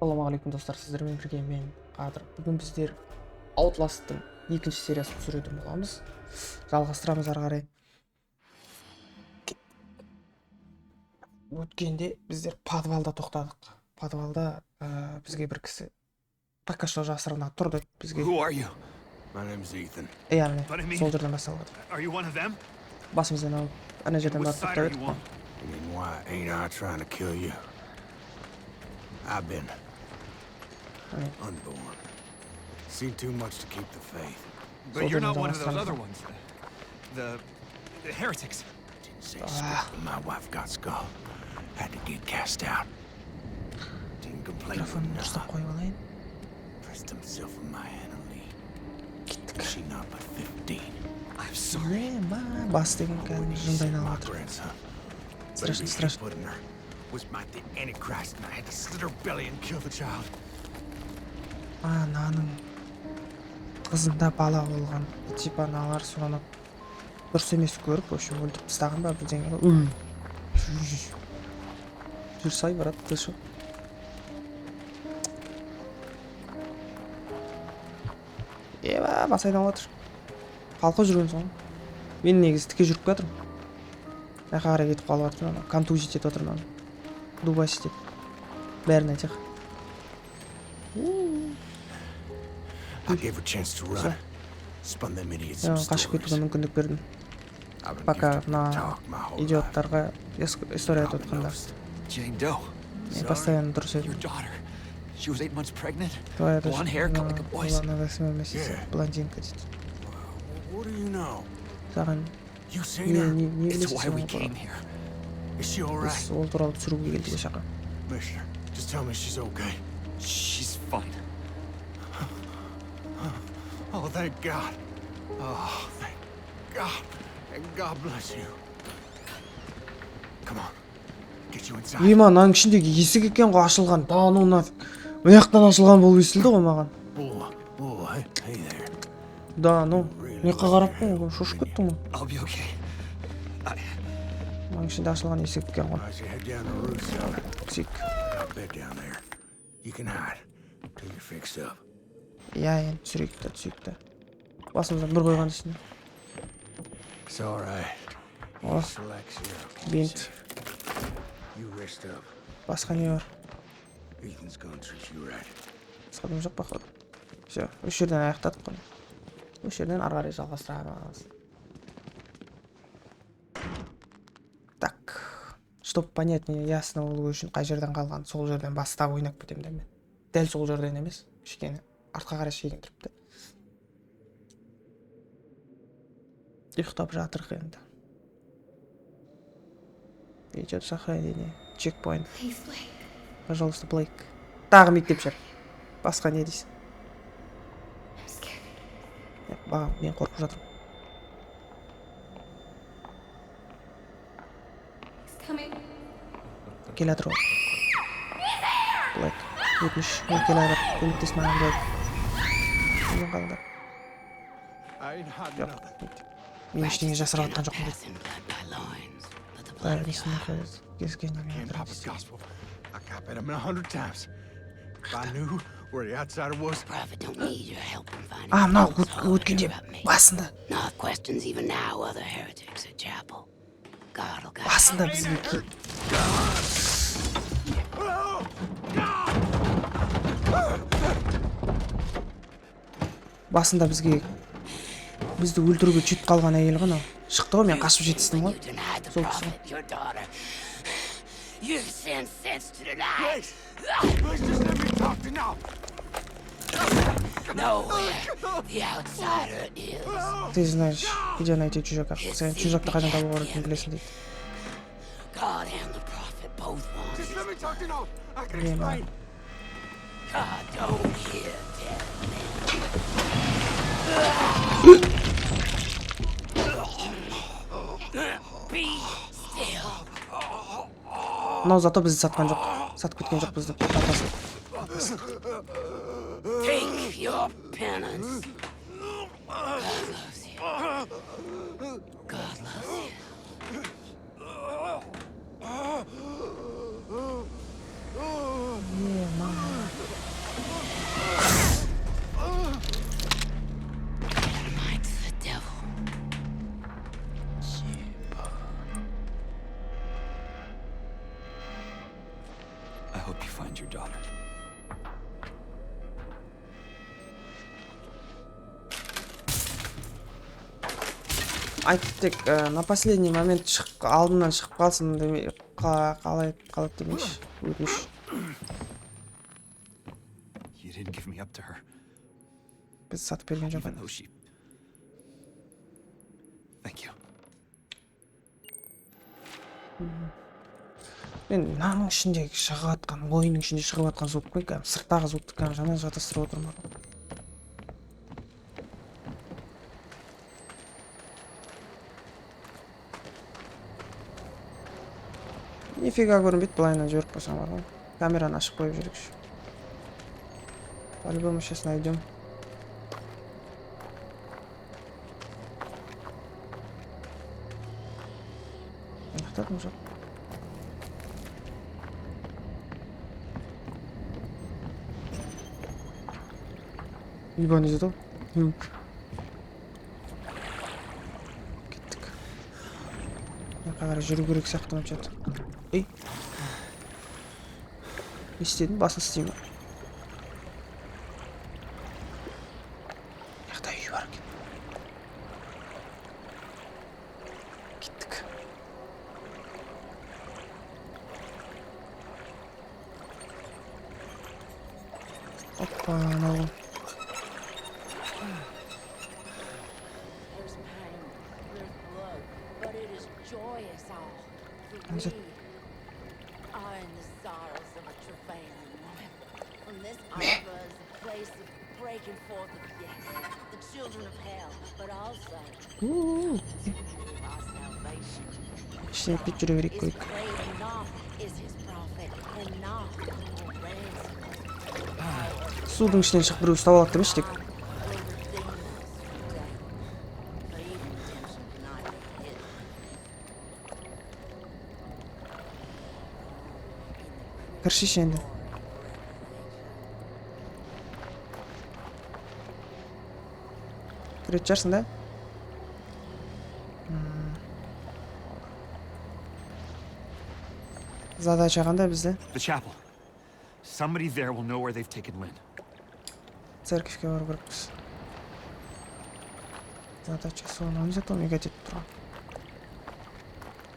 Ассалаумағалейкум достар, сіздермен бірге мен Қадыр. Бүгін біздер Outlast'тың екінші сериясын түсіретін боламыз. Жалғастырамыз ары қарай. Өткенде біздер подвалда тоқтадық. Подвалда бізге бір кісі пока что жасырына тұр деп бізге. Who are you? My name's Ethan. Яғни сол жерден басталады. Are you one of them? Басымыздан алып, ана жерден барып тоқтап едік. You mean why ain't I trying to kill you? I've been unborn. Seen too much to keep the faith. But you're not one of those other ones. The heretics. Didn't say spit, but my wife got skull. Had to get cast out. Didn't complain Микрофонды enough. қойып алайын. Pressed himself in my hand and leave. She not but 15. I'm sorry. Бас деген кәдімгі жынды айналып жатыр. Grandson. Страшно, Baby страшно. put in her was my the Antichrist, and I had to slit her belly and kill the child. Ананың қызында бала болған. Типа аналар соны дұрыс емес көріп, в общем, өлтіріп тастаған ба бірдеңе. Жүрсай, брат, ты шо? Еба, бас айналып жатыр. Қалқып жүрген соң. Мен негізі тіке жүріп жатырмын. Жаққа қарай кетіп қалып жатырмын. Контузить етіп отырмын. Дубасить етіп. Бәрін айтайық. I gave her a chance to run. Spun them idiots some Қашып кетуге stories. мүмкіндік бердім. I've been Пока gifted with мына talk my whole life. идиоттарға история айтып Probably отқанда. noticed. Jane Doe, Мен постоянно дұрыс your едім. daughter. She was 8 months pregnant. Твоя Blonde hair, cut like a boy's. Она 8 месяцев, Yeah. блондинка дейді. What do you know? Саған You seen her? не It's білесің why we соны came туралы? here. Is she all right? Біз ол туралы түсіруге келдік шақа. Mister, just tell me she's okay. She's fine. Oh, thank God. Oh, thank God. And God bless you. Come on. Get you inside. Ема, мынаның ішіндегі есік екен ғой ашылған. Да ну нафиг. Мына жақтан ашылған болып естілді ғой маған. Boy, hey there. Да ну. Не қарап қой, шошып кеттің ғой. I'll be okay. Мынаның ішінде ашылған есік екен ғой. Why don't you head down the roof, son? Кісік. Got a bed down there. You can hide till you're fixed up. Иә, енді түсірейік. Басымыздан бір қойған ішіне. It's all right. О, Relax here. бинт. You rest up. Басқа не бар? Ethan's gonna treat you right. Басқа дым жоқ походу. Все, осы жерден аяқтадық қой. Осы жерден ары қарай жалғастырамыз. Так, чтобы понять мне ясно болу үшін қай жерден қалған, сол жерден бастап ойнап кетемін да мен. Дәл сол жерден емес, кішкене артқа қарай шегін тұрыпты. Ұйықтап жатырық енді. Идет сохранение. Чекпоинт. Пожалуйста, Блейк. Тағы мектеп жер. Басқа не дейсің? Бағам, мен қорқып жатырмын. Келе жатыр ғой. Блейк. Өтініш. Мен келе жатыр. Көмектес маған Блейк. Мен қалыңдар. I ain't hiding Жоқ. nothing. Мен ештеңе жасырып жатқан жоқпын дейді. Бәрі кезген Can't немен Papa's gospel. I copied him 100 times. If I knew where the outsider was, Prophet don't need your help in finding Мынау the false өткенде about me. басында Not questions even now other heretics at chapel. God will guide басында бізге бізді өлтіруге жетіп қалған әйел ғой мынау. Шықты ғой, мен қашып жетістім you ғой. denied the So- prophet, your daughter. You've sent sense to deny. please just let me talk to now. Know where the outsider is. Ты знаешь, где найти чужака. Сен чужакты қайдан табуға болатынын білесің дейді. God and the prophet both want Just it. let me talk to now. I can Yeah, explain. God don't hear dead men. Be still. Мынау зато бізді сатқан жоқ. Сатып кеткен жоқ бізді. Атасы. Take your penance. God loves you. God loves you. hope you find your daughter. Айттық, на последний момент алдынан шығып қалсын демей, қалай қалады демекші, өтініш. You didn't give me up to her, Біз сатып берген жоқ. even though she... Thank you. Мен мынаның ішіндегі шығып жатқан, ойынның ішінде шығып жатқан звук қой, кәдімгі сырттағы звукты кәдімгі жаман жатастырып отырмын. Нифига көрінбейді, былайынан жіберіп қойсаң бар ғой. Камераны ашып қойып жүрекші. По-любому сейчас найдем. Аяқтадым жоқ. Ебан езді ғой. Кеттік. Мына қарай жүру керек сияқты ұнап жатыр. Ей. Не істедің? Басын істеймін. Яқта үй бар екен. Кеттік. Опа, анау. There's pain, there's blood, but it is joyous all. For Is we it? are in the sorrows of a travailing woman. From this arbor is a place of breaking forth of yes, the children of hell, but also our salvation. İşte bir жүре берейік Is көйік. great and naught is his prophet, and naught will ransom us. Судың ішінен шығып біреу ұстап алады демеші тек. Will redeem us from death. For even redemption cannot be hidden. Кірші енді. Кіретін шығарсың да? Задача қандай бізде? The chapel. Somebody there will know where they've taken Lynn. Церковьке бару керекпіз. Задача соны он зато мегать етіп тұрған.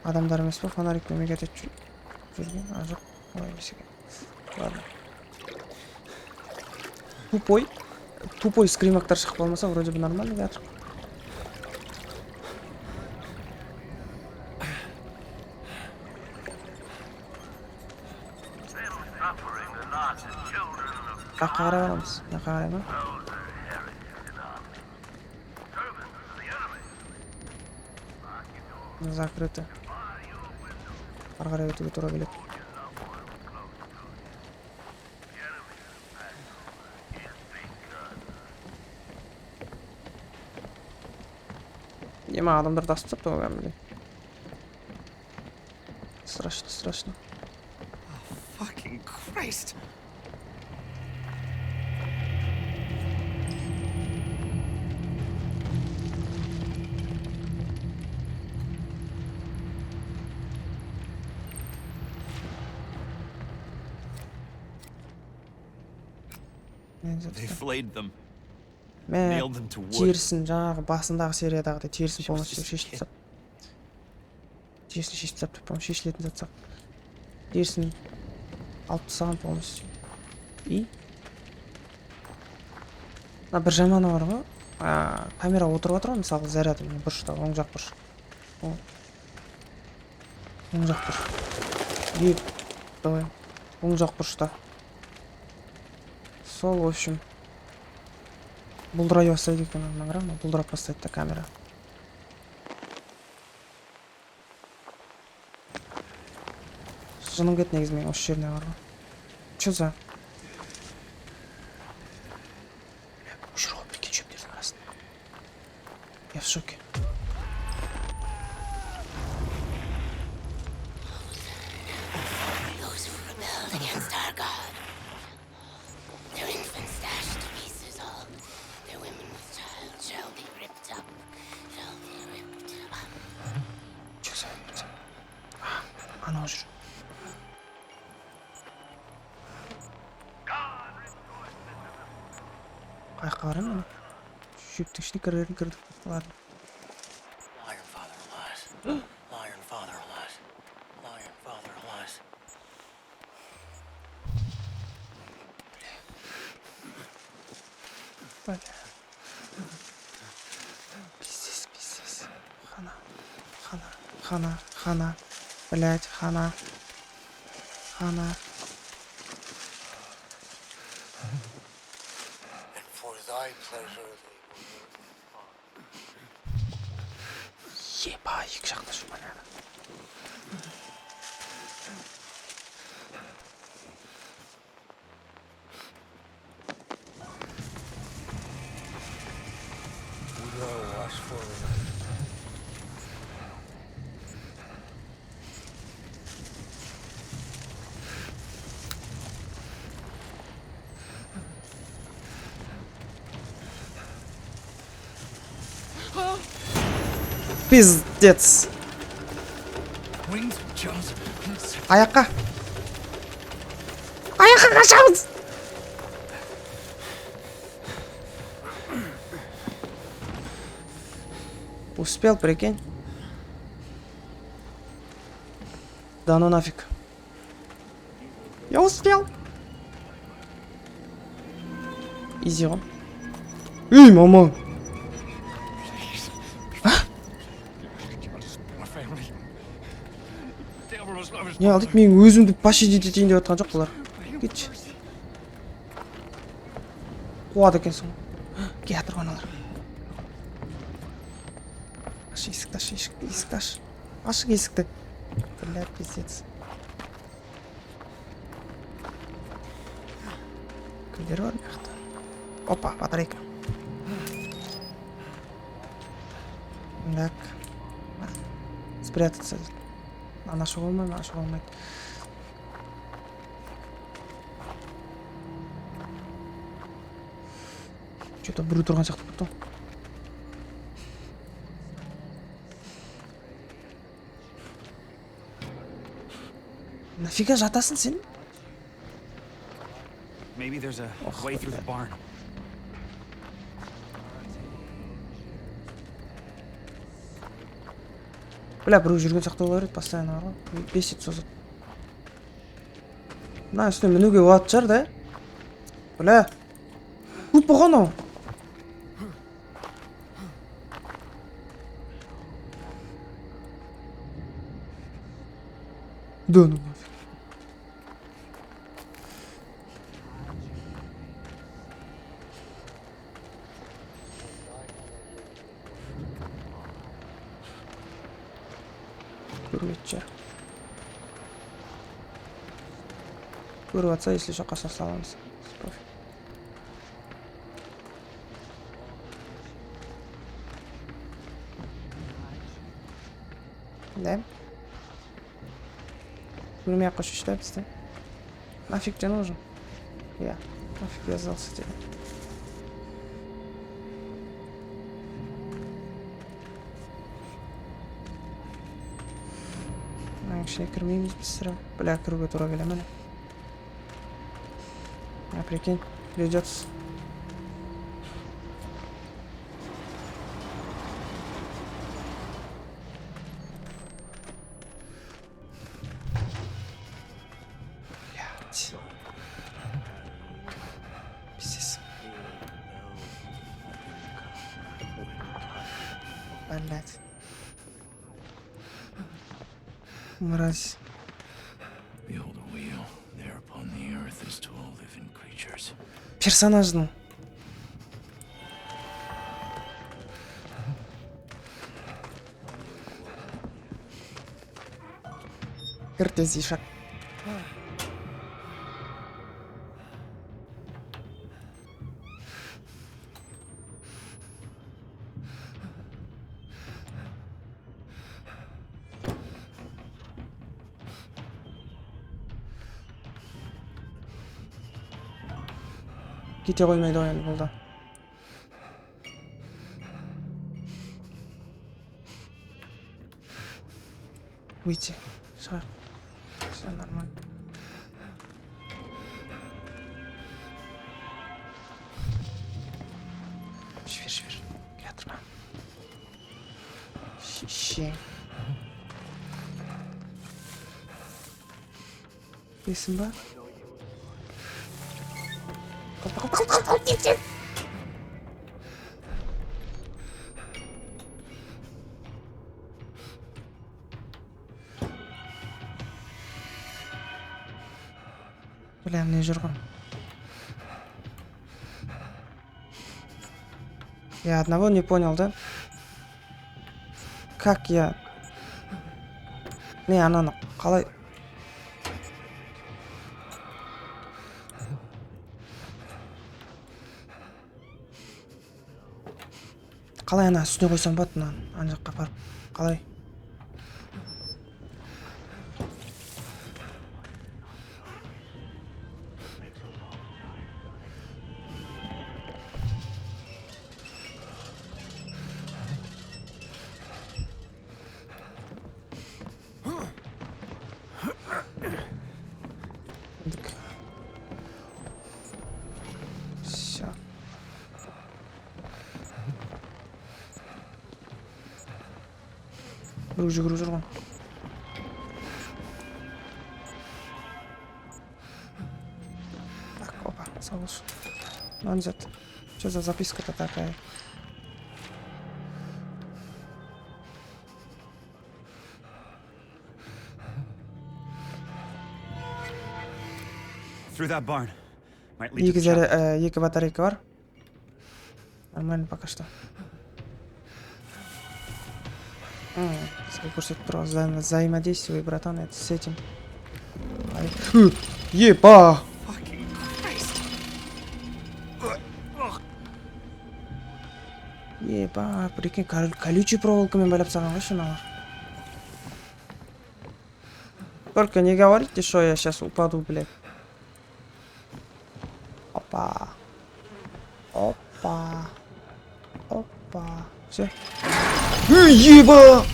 Адамдар емес па фонарикпен мегать етіп жүрген? А жоқ, олай емес екен. Ладно. Тупой скримактар шығып қалмаса, вроде бы нормально жатыр. Жаққа қарай барамыз. Жаққа қарай ма? Закрыто. Ары қарай өтуге тура келеді. Нема адамдар тасып тастапты ғой кәдімгідей. Страшно. Fucking Christ! They flayed them. Мә, Nailed them to wood. терісін жаңағы басындағы сериядағыдай терісін полностью шешіп тастап. Терісін шешіп тастап, по-моему, шешілетін затсақ. Терісін алып тастаған полностью. И? Бір жаманы бар ғой. Камера отырып отыр ғой, мысалы заряды бұрышта, оң жақ бұрыш. Оң жақ бұрыш. Еп, давай. Оң жақ бұрышта. Сол, в общем. Бұлдырай бастайды екен, онdan қарай ма? Бұлдырап бастайды да камера. Жыным кет негізі мен осы жеріне бар ғой. Чё за? Жүр ғой, біткен шөптердің арасында. Я в шоке. Those who rebelled against our God. Their infants dashed to pieces all. Their women with child shall be ripped up. Shall be ripped up. Чё за? Анау жүр. Аяққа барайын міне. Шөптің ішіне кірдік. Ладно. Lion father alive. Lion father alive. Lion father alive. Бля. Пиздец. Хана. Блять, хана. And for thy pleasure Еба, екі жақта жұмаляды. wash for Пиздец. Wings, Jones. Аяққа қашамыз. Успел, прикинь. Да ну нафиг. Я успел. Изи он. Эй, мама. My family. Delver was lovers. Не алдық мен өзімді пощадить етейін деп жатқан жоқ бұлар. Кетші. Қуады екенсің. Кетір аналар. Аш есікті, есікті аш. Ашық есікті. Бля, пиздец. Кімдер бар мияқта? Опа, батарейка. Так. Спрятаться. Ана шыға алмайды. Что-то біреу тұрған сияқты болды. Нафига жатасың сен? Maybe there's a way through the barn. Бля, біреу жүрген сияқты бола береді, постоянно бар ғой. Бесит созады. Мына үстіне мінуге болатын шығар, да? Бля. Көп болған ау. Да ну нафиг. Көрмейді. Көріп атса, если жаққа саламыз. Да? Көрмей ақ қойшы да бізді. Нафиг тебе нужен? Я. Нафиг я сдался тебе. Ішіне кірмейміз біз сірі. Бля, кіруге тура келе міне. А прикинь, придется. Блядь. Пиздец. Блядь. Мразь. Behold a wheel. There upon the earth is to all living creatures. Персонажный. Киртезишак. Кете қоймайды ғой енді бұл да. Выйти. Все нормально. Eşeğin. Besin var. Bilmem ne жүргөн. Я одного не понял, да? Как я... Не, ананы қалай... Қалай ана үстіне қойсам болады мынаны, ана жаққа апарып. Қалай? Всё. Жүгіріп жүрген. Так, опа, соус. Нанзет. Что за записка-то такая? Through that barn. Might lead to the Екі chapel. екі батарейка бар. Нормально пока что. Көрсетіп тұрған взаимодействие, братан, это с этим. Епа! Fucking Christ. Епа, прикинь, колючий проволокамен байлап салған ғой шыналар. Только не говорите, что я сейчас упаду, блядь. Опа. Опа. Опа. Все. Еба!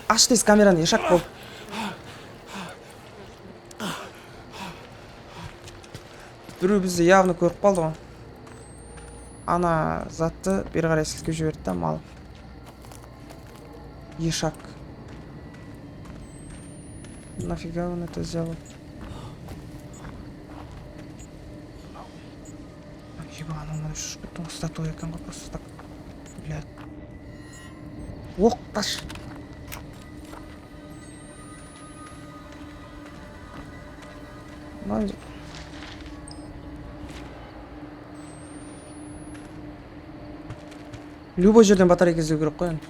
Аш тез камераны, ешак бол. Біреу бізді явно көріп қалды ғой. Ана затты бері қарай сілкіп жіберді да, мал. Ешак. Нафига он это сделал? Ебан, он еще что-то статуя екен ғой, просто так. Блядь. Оқ таш. Мынау любой жерден батарейка іздеу керек қой енді.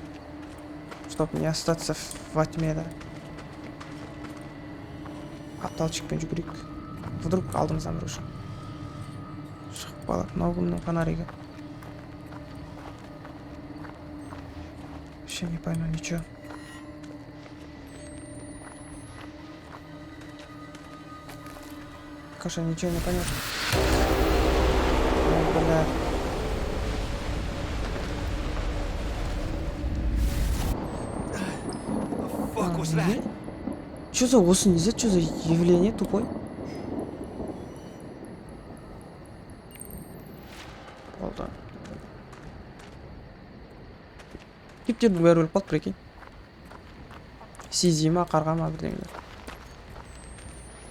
Чтоб не остаться во тьме, да. Апталчикпен жүгірейік. Вдруг алдымыздан біреу шығып қалады. Мынау кімнің фонаригі? Вообще не пойму ничего. Каша, ничего не понятно. Ой, бля. Fuck was that? Что за осы нельзя? Что за явление тупой? Болды. Типтердің бәрі өліп қалды, прикинь. Сизи ма, қарға ма, бірдеңелер.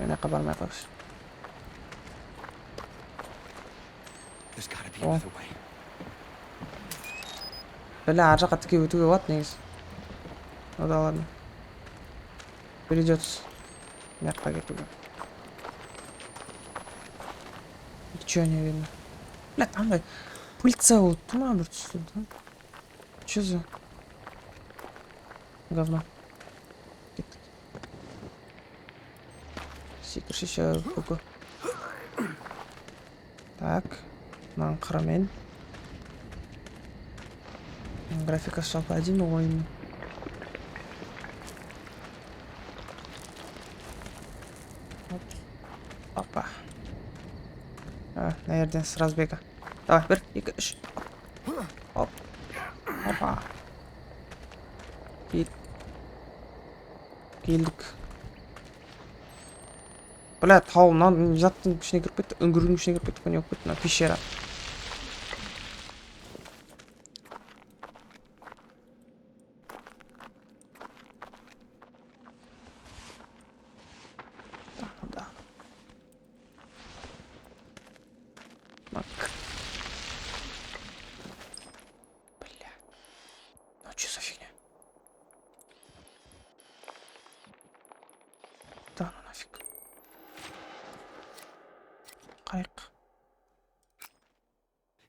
Мына бармай қойшы. There's gotta be Oh. another way. Бля, ар жаққа тіке өтуге болады негізі. Ода ладно. Придется мягко кетуге. Ничего не видно. Бля, андай пыльца болып тұр ма бір түсті? Че за говно? Кеттік. Секірші ше көкі. Так, мынаны қарамен. Графикасы жалпы әдемі ойынның. Опа. Наверное, с разбега. Давай, 1, 2, 3. Оп. Опа. Келдік. Бля, тау, мынау заттың ішіне кіріп кетті. Үңгірдің ішіне кіріп кетті. Не болып кетті? Мына пещера.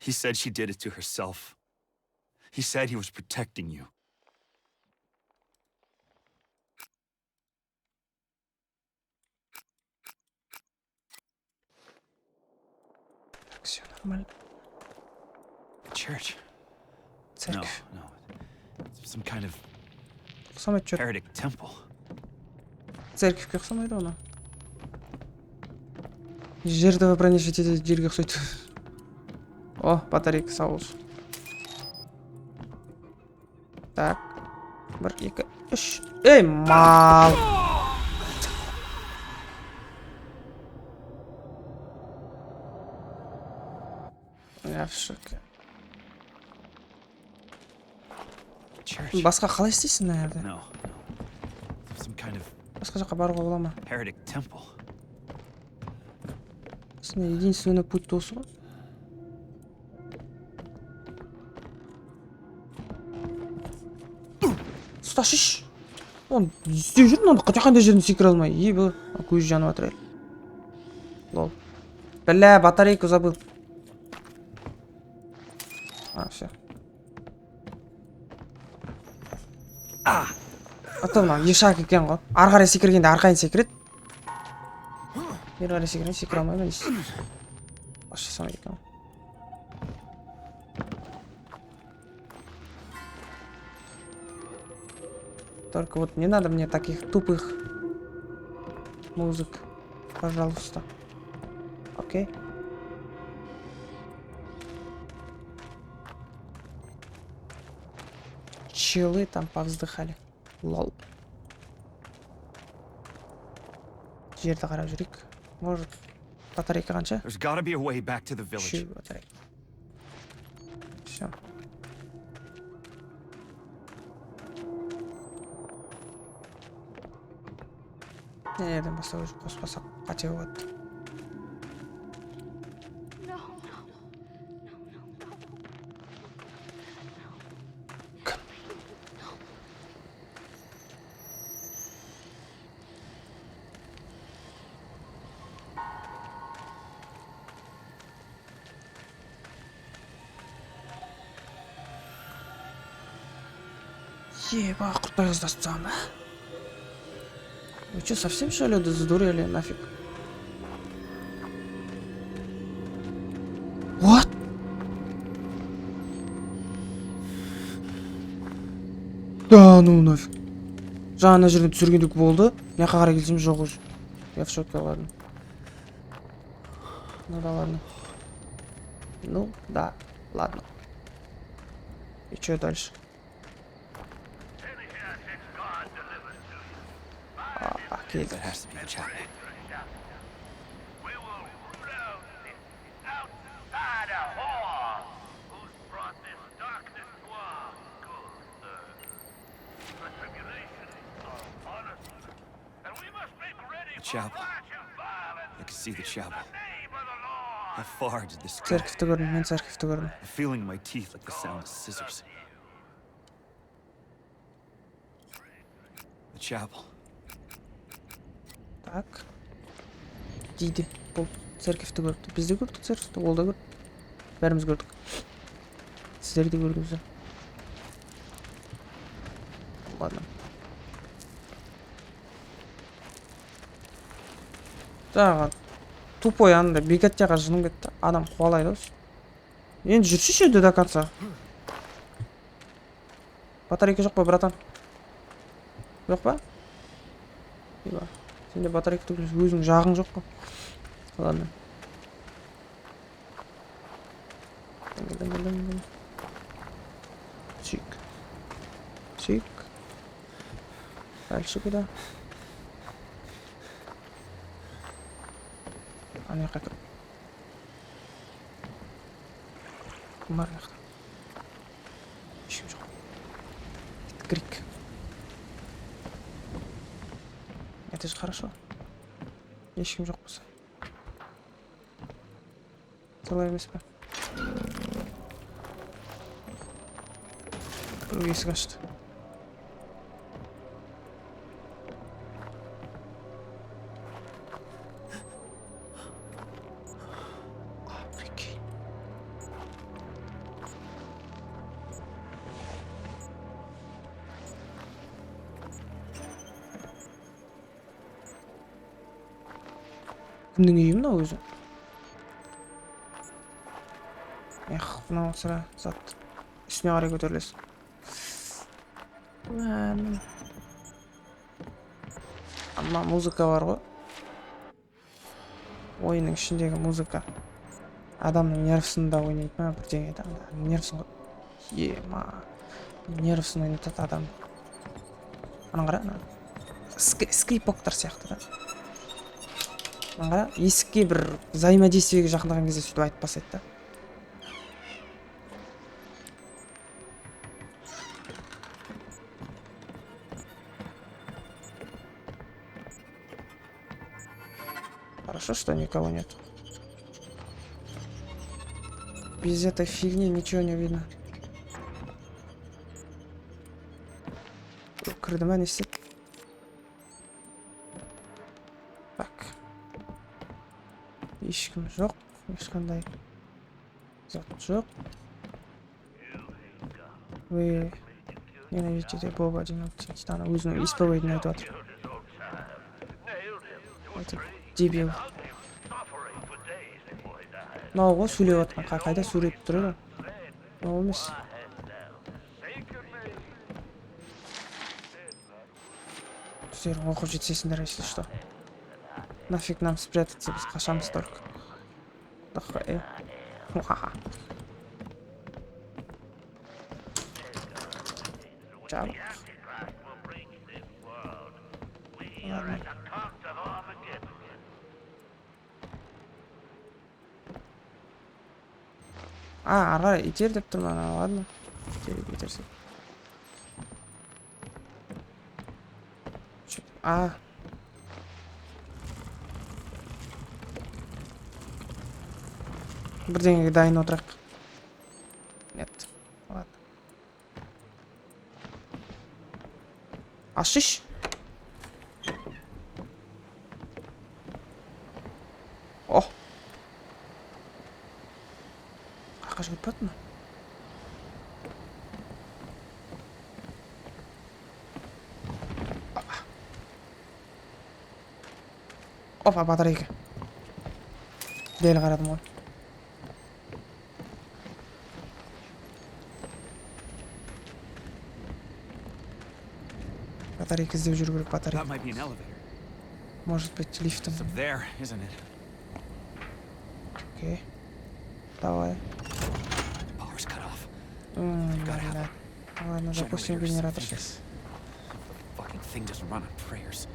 He said she did it to herself. He said he was protecting you. Все нормально. Church? No, Церковь. no. It's some kind of Ұқсамайды что-то. heretic temple. Церковьге ұқсамайды оны. Жерді бронешить етеді, жерге ұқсайды. О, батарейка сау болсын. Так. 1, 2, 3. Эй, мал! Я в шоке. Church? Басқа қалай істейсің, наверное? No, no. Some kind of Басқа жаққа баруға бола ма? heretic temple. Единственный путь осы ғой. Ұсташыш! Он іздеп жүр, мынаны қандай жерден секіре алмай. Ебі, көзі жанып жатыр әлі. Лол. Бля, батарейку забыл. Все. Ата мына ешак екен ғой. Ары қарай секіргенде арқайын секіреді. Бері қарай секіргенде секіре алмаймын. Баш жасамай екен. Только вот не надо мне таких тупых музык. Пожалуйста. Окей. Челы там повздыхали. Лол. Жерді қарап жүрейік. Может, батарейка қанша? There's gotta be a way back to the village. Үшеу батарейка. Все. Nereden бастап уже қоспасақ қате болады. Еба, құрттай қыздастан ба? Вы что, совсем что ли задурели нафиг? What? Да ну нафиг. Жаңа жерден түсіргендік болды. Мына жаққа қарай келсем жоқ уже. Я в шоке, ладно. Ну да ладно. Ну да, ладно. И что дальше? Окей, That has to be the chapel. We will root out the outsider whore who's brought this darkness to our good earth. The tribulation is upon us, and we must make ready The for chapel. march and violence I can see the in chapel. the name of the Lord. How far did this go? Церковьті көрдім, мен церковьті көрдім. I'm feeling in my teeth like the sound of scissors. The chapel. Так. Дейді. Бұл церковьті көрді. Біз де көрдік церковьті, ол да көрді. Бәріміз көрдік. Сіздер де көрдіңіздер. Ладно. Жаңағы тупой анда бекаттяға жыным кетті. Адам қуалайды осы. Енді жүрші енді до конца. Батарейка жоқ па, братан? Жоқ па? Еба. Сенде батарейка түгілі өзің жағың жоқ қой. Ладно. Чик. Чик. Дальше куда? Ана жаққа кір. Кім бар жақта? Ешкім жоқ. Крик. Это же хорошо. Ешкім жоқ болса. Солай емес па? Біреу есік ашты. Прикинь. Кімнің үйі мынау өзі? Мынау сірә зат үстіне қарай көтерілесің. Ама музыка бар ғой. Ойынның ішіндегі музыка. Адамның нервысында ойнайды ма, бірдеңе там. Нервысын нервысын ойнатады адам. Ана қара, скрипоктар сияқты да. Ана қара, есікке бір взаимодействиеге жақындаған кезде сөйтіп айтып басайды да. Хорошо, что никого нет. Без этой фигни ничего не видно. Кірді ма, не істеді? Так. Ешкім жоқ. Ешқандай зат жоқ. Вы ненавидите Бога одиннадцать. Ана өзінің исповедін айтып отыр. Это дебил. Мынау ғой сөйлеп отқан. Қайда сөйлеп тұр еді? Мынау емес. Сіздер оқып жетсесіңдер, если что. Нафиг нам спрятаться, біз қашамыз только. Жабық. Ладно. Арға итер деп тұрмын, ладно. Итерсек. Бірдеңеге дайын отырақ. Нет. Ладно. Ашиш. О. Қаққа жүгіріп бәді ма? Опа, батарейка. Дәл қарадым ғой. Батарейка іздеп жүру керек, батарейка. That might be an elevator. Может быть, лифтом. It's up there, isn't it? Окей. Давай. Power's cut off. Ладно. Ладно, запустим Generators. генератор This сейчас. fucking thing doesn't run on prayers.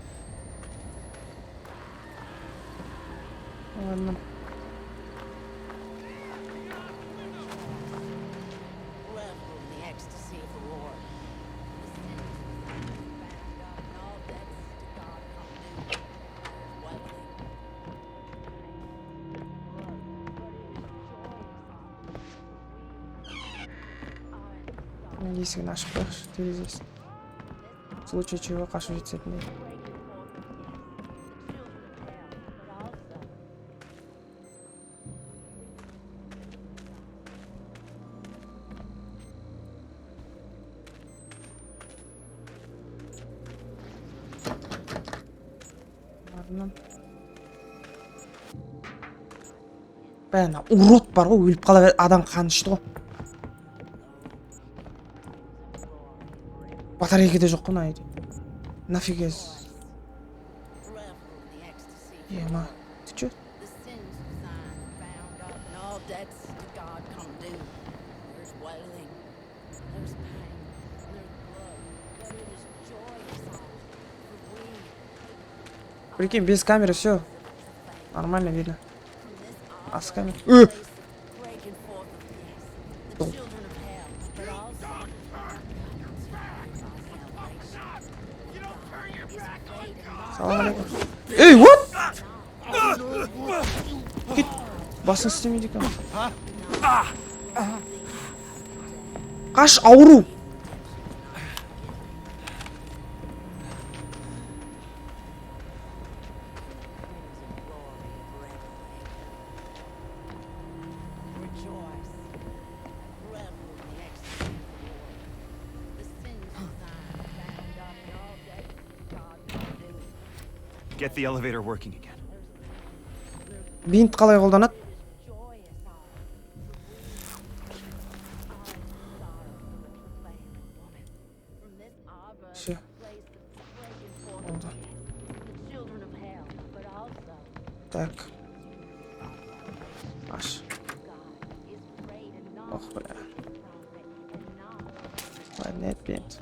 Ладно. Revel in the ecstasy of the Lord. Есігін ашып қойшы, терезесін. В случае чего қашып жетсетіндей. Ладно. Бәна, урод бар ғой, өліп қала бер, адам қаны ішті ғой. Батарейка да жоқ қой мына үйде. Нафига. Ема, ты чё? The sins of thine bound up and all debts to God come due. There's wailing, there's pain, there's blood, but it is joyous all for we Прикинь, без камеры все нормально видно. А с камерой... breaking forth of yes, the children of hell, but also Салам алейкум. Эй, what? Кет, басын істемейді екен. Қаш, ауру. Get the elevator working again. Бинт қалай қолданады? Все. Oldu. Так. Аш. Ох, бля. Ладно, нет бинт.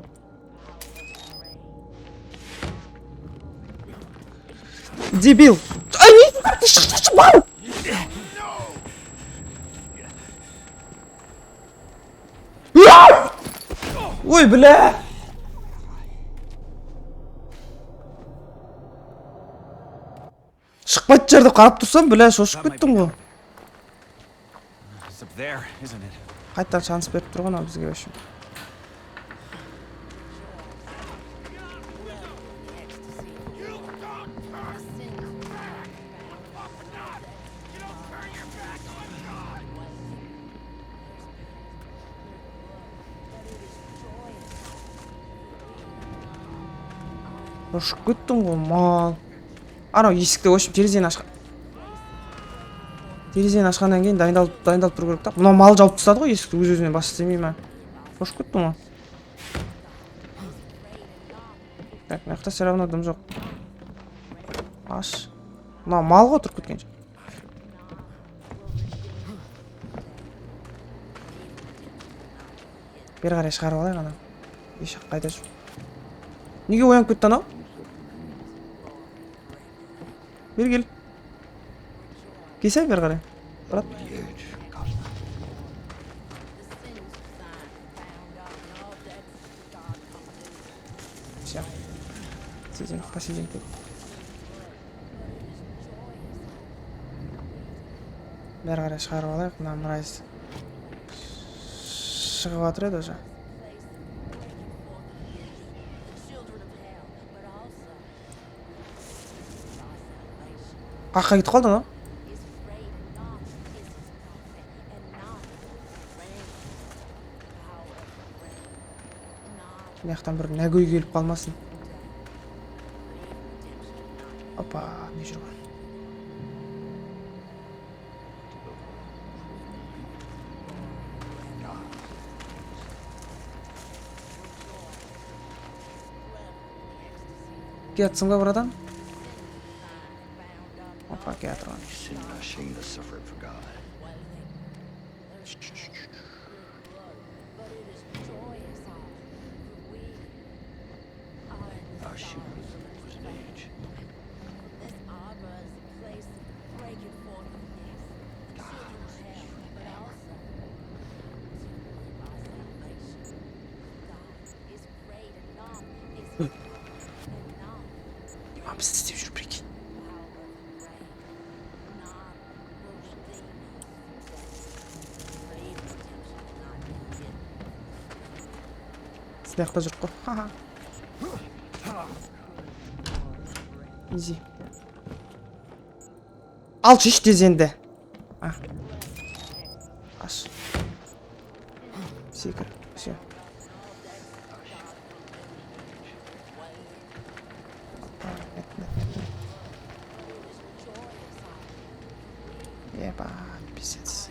Дебил! Ай, ты что бал? Ой, бля! Шықпайтын жерде қарап тұрсам, бля, шошып кеттім ғой. It's up there, isn't it? Қайтадан шанс беріп тұрған ал бізге вообще. Шошып кеттім ғой, мал. Анау есікті өшіп терезені ашқан. Терезені ашқаннан кейін дайындалып тұру керек та. Мынау мал жауып тастады ғой есікті, өз-өзінен бас істемей ма? Шошып кеттім ғой. Так, мына все равно дым жоқ. Аш. Мынау мал ғой тұрып кеткен. Бері қарай шығарып алайық ана. Ешақ қайда жүр? Неге оянып кетті анау? Бері кел. Келсей бері қарай. Брат. Все. Сидим, посидим тут. Бері қарай шығарып алайық, мына мразь. Шығып жатыр еді уже. Қаққа кетіп қалды анау? Мияқтан бір нәгөй келіп қалмасын. Опа, не жүрген? Кетсің ба, братан? Опа, кетірген. Biz isteyip şu peki. Silahta жүріп қой. Ха-ха. Изи. Алшы іштез енді. Аш. Секір. Все. Ебать, пиздец.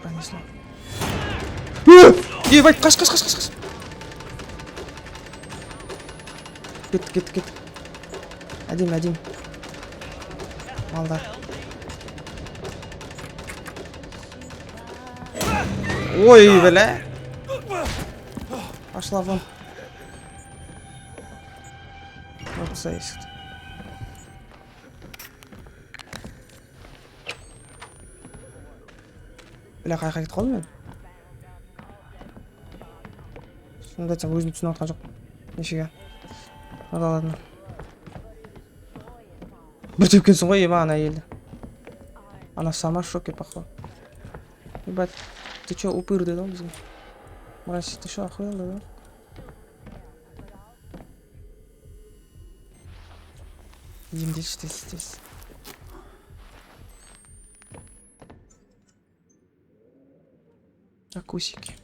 Пронесло. Ебать, қаш. Кет. Әдем. Малдар. Ой, бля. Пошла вон. Вот зависит. Бля, қайқа кетіп қалдым мен. Сонда айтсам өзім түсініп отқан жоқ. Нешеге. Адаладым. Бір тепкенсің ғой, еба, ана елді. Она сама в шоке, походу. Ебать, ты чё, упыр деді ғой бізге? Мразь, ты что, охуел, да? Емдеші тез. Акусики.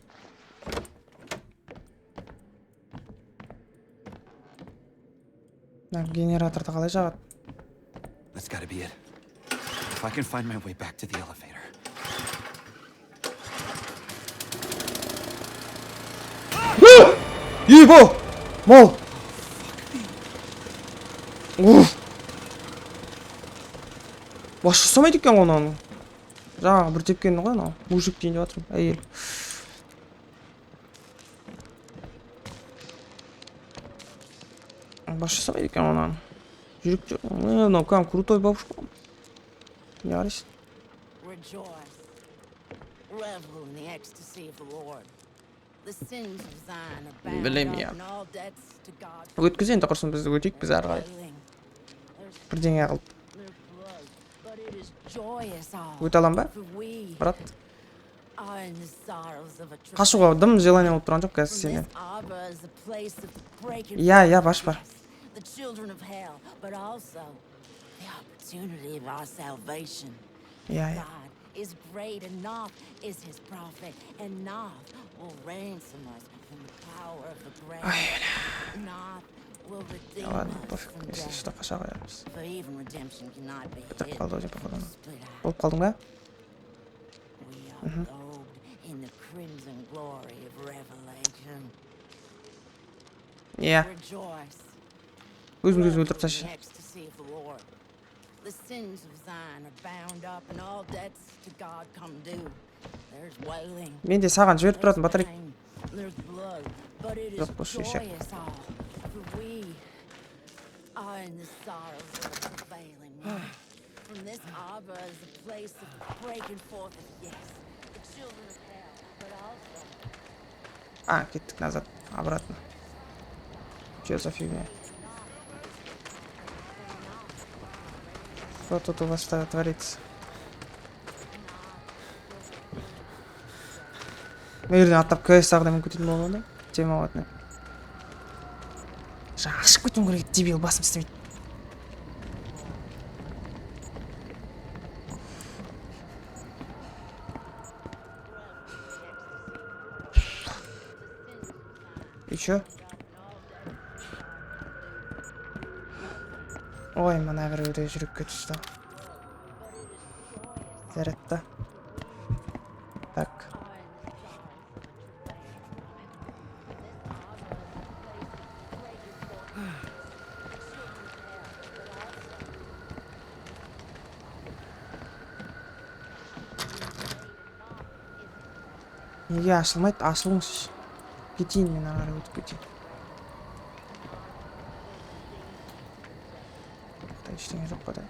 Генераторды қалай жағады? That's gotta be it. If I can find my way back to the elevator. Ебо! Мол! Уф! Башқа ұстамайды екен ғой мынаны. Жаңағы бір тепкені ғой анау. Мужик дейін деп жатырмын, әйел. Башқа ұстамайды екен мынаны. Жүрек жүр. Мынау кәдімгі крутой бабушка. Не қарайсың? Rejoice. Revel in the ecstasy of the Lord. The sins of Zion are bound Білем, up я. and all debts to God. Өткіз енді құрсын бізді өтейік біз ары қарай. Бірдеңе қылып. There's blood, but it is joyous all. Өте алам ба? For we Брат. are in the sorrows of a Қашуға дым желание болып тұрған жоқ қазір From сенен. this arbor is a place of breaking Я, баш бар. the children of hell, but also the opportunity of our salvation. Я. God is great, and Noth is his prophet, and Noth will ransom us from the power of the grave. Noth will redeem Ладно, us пофиг. from Если death. что, қаша қоямыз. For even redemption cannot be Бітіріп hidden. қалды ғой походу. Split out. Болып қалдың ба? We are robed in the crimson glory of revelation. Иә. Rejoice. Өзіңді өзің Revel өлтіріп in тасташы. the ecstasy of the Lord. The sins of Zion are bound up, and all debts to God come due. There's wailing. Мен де саған жіберіп тұратын There's батарейка. pain, there's blood, but it is Жоқ, бос шешек. joyous all. For we are in the sorrows of the prevailing one. From this arbor is a place of breaking forth of yes, the children of hell, but also Кеттік назад. Обратно. Че за фигня? Что тут у вас творится? Мына жерден аттап кс тағдамын көтетін болған да? Тема алатын. Жаңа ашып кетуім керек, дебил басым істемейді. И чё? Ой, мына біреуде жүрекке түсті. Зарядта. Так. Неге ашылмайды? Ашылыңызшы. Кетейін мен ары қарай өтіп кетейін. Ештеңе жоқ па да?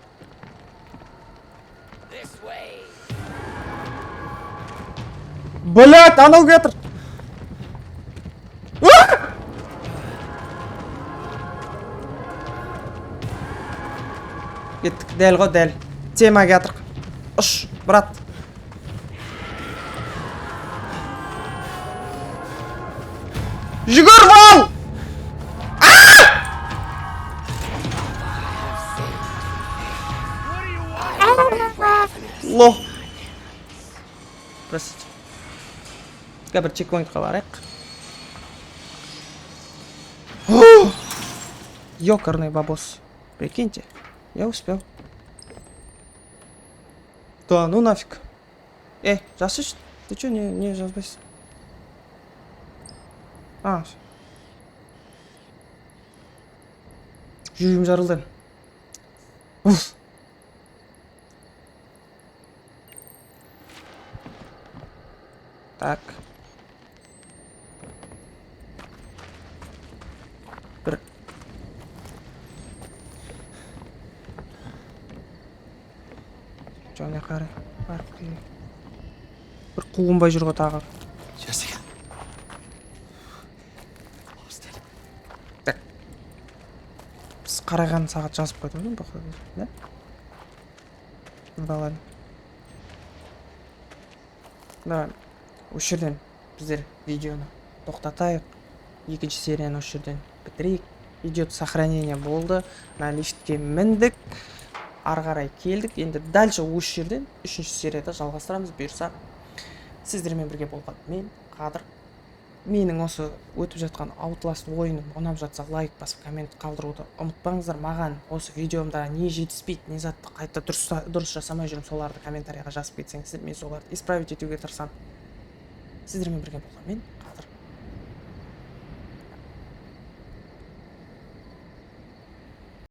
Блять, анау келе жатыр. Кеттік, дәл ғой, дәл. Тема келе жатыр. Ұш, брат. Жүгір, вал! Лох. Простите. Бір чекпоинтқа барайық. Ёкарный бабос. Прикиньте, я успел. Да, ну нафиг. Жасыш, ты чё не жазбайсың? Жүрегім жарылды. Уф. Так. Бір. Жоне қарай. Барып келейік. Бір қуғынбай жүр ғой тағы. Jessica. Lost it. Так. Біз қарайған сағат жазып қойдық ғой, походу, да? Да ладно. Давай. Осы жерден біздер видеоны тоқтатайық. Екінші серияны осы жерден бітірейік. Идет сохранение болды. На лифтке міндік. Ары қарай келдік. Енді дальше осы жерден үшінші серияда жалғастырамыз. Бұйырса сіздермен бірге болған мен Қадыр. менің осы өтіп жатқан Outlast ойыным ұнап жатса лайк басып коммент қалдыруды ұмытпаңыздар. Маған осы видеомда не жетіспейді, не затты қайта дұрыс жасамай жүрмін, соларды комментарийға жазып кетсеңіздер, мен соларды исправить етуге тырысамын. Сіздермен бірге болған мен Қадыр.